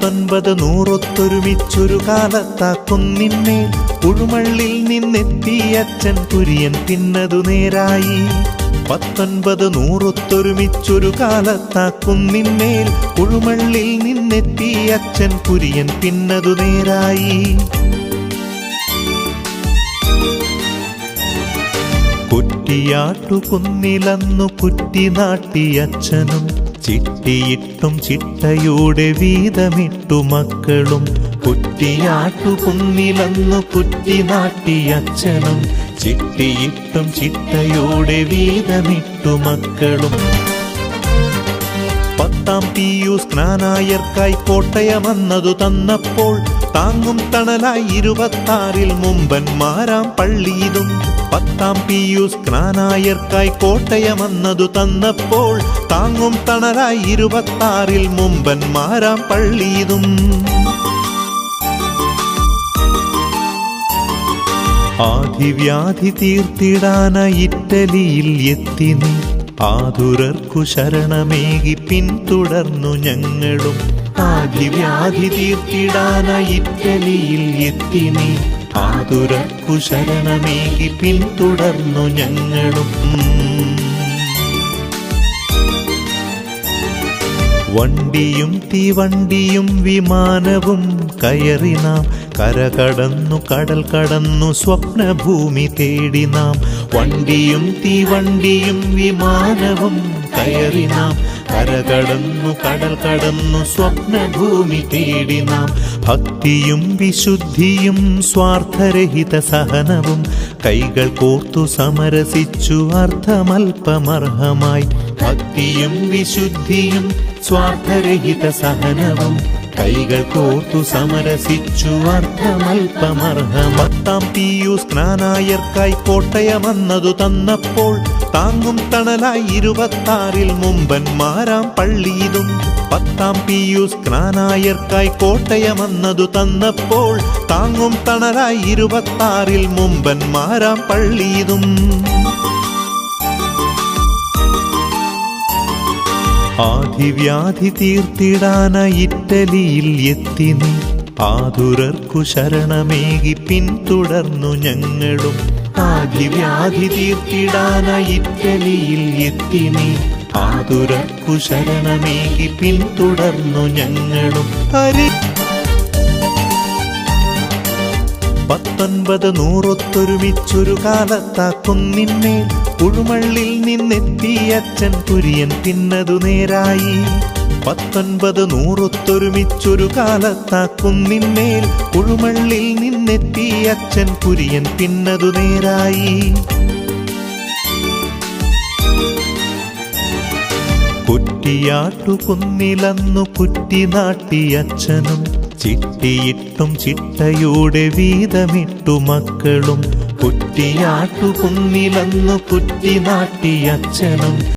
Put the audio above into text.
19 നൂറൊത്തൊരുമിച്ചൊരു കാലത്താ കുന്നിന്മേൽ ഉഴുമള്ളിൽ നിന്നെത്തിയച്ഛൻ കുര്യൻ പിന്നതു നേരായി. 19 നൂറൊത്തൊരുമിച്ചൊരു കാലത്താ കുന്നിന്മേൽ ഉഴുമള്ളിൽ നിന്നെത്തിയച്ഛൻ കുര്യൻ പിന്നതു നേരായി. കുറ്റിയാട്ടുകുന്നിലന്നു കുറ്റി നാട്ടിയച്ഛനും ചിട്ടിയിട്ടും ചിട്ടയോടെ വീതമിട്ടു മക്കളും. കുറ്റിയാട്ടുകുന്നിലന്നു കുറ്റി നാട്ടിയച്ഛനും ചിട്ടിയിട്ടും ചിട്ടയോടെ വീതമിട്ടു മക്കളും. 10ാം പിയൂസ് ജ്ഞാനായർക്കായി കോട്ടയമന്നതു തന്നപ്പോൾ താങ്ങും തണലായി 26 മുമ്പന്മാരാം പള്ളിയിതും. 10ാം പിയൂസ് ജ്ഞാനായർക്കായി കോട്ടയമന്നതു തന്നപ്പോൾ താങ്ങും തണലായി 26 മുമ്പന്മാരാം പള്ളിയിതും. ആധിവ്യാധി തീർത്തിടാനായി ഇറ്റലിയിൽ എത്തി നീ ആതുരർക്കു ശരണമേകി പിന്തുടർന്നു ഞങ്ങളും. ആധിവ്യാധി തീർത്തിടാനായി ഇറ്റലിയിൽ എത്തി നീ ആതുരർക്കു ശരണമേകി പിന്തുടർന്നു ഞങ്ങളും. വണ്ടിയും തീവണ്ടിയും വിമാനവും കയറി നാം കരകടന്നു കടൽ കടന്നു സ്വപ്നഭൂമി തേടി നാം. വണ്ടിയും തീവണ്ടിയും വിമാനവും കയറി നാം കരകടന്നു കടൽ കടന്നു സ്വപ്നഭൂമി തേടി നാം. ഭക്തിയും വിശുദ്ധിയും സ്വാർത്ഥരഹിത സഹനവും കൈകൾ കോർത്തു സമരസിച്ചു അർത്ഥമൽപമർഹമായി. ഭക്തിയും വിശുദ്ധിയും സ്വാർത്ഥരഹിത സഹനവും കൈകൾ കോർത്തു സമരസിച്ചു അർത്ഥമൽപമർഹം. 10ാം പിയൂസ് ജ്ഞാനായർക്കായി കോട്ടയമന്നതു തന്നപ്പോൾ താങ്ങും തണലായി 26 മുമ്പന്മാരാം പള്ളിയിതും. 10ാം പിയൂസ് ജ്ഞാനായർക്കായി കോട്ടയമന്നതു തന്നപ്പോൾ താങ്ങും തണലായി 26 മുമ്പന്മാരാം പള്ളിയിതും. ആധിവ്യാധി തീർത്തിടാനായി ഇറ്റലിയിൽ എത്തി നീ ആതുരർക്കു ശരണമേകി പിന്തുടർന്നു ഞങ്ങളും. ആധിവ്യാധി തീർത്തിടാനായി ഇറ്റലിയിൽ എത്തി നീ ആതുരർക്കു ശരണമേകി പിന്തുടർന്നു ഞങ്ങളും. 19 നൂറൊത്തൊരുമിച്ചൊരു കാലത്താ കുന്നിന്മേൽ ഉഴുമള്ളിൽ നിന്നെത്തിയച്ഛൻ കുര്യൻ പിന്നതു നേരായി. 19 നൂറൊത്തൊരുമിച്ചൊരു കാലത്താ കുന്നിന്മേൽ ഉഴുമള്ളിൽ നിന്നെത്തിയച്ഛൻ കുര്യൻ പിന്നതു നേരായി. കുറ്റിയാട്ടുകുന്നിലന്നു കുറ്റി നാട്ടിയച്ഛനും ചിട്ടിയിട്ടും ചിട്ടയോടെ വീതമിട്ടു മക്കളും. കുറ്റിയാട്ടുകുന്നിലന്നു കുറ്റി നാട്ടിയച്ഛനും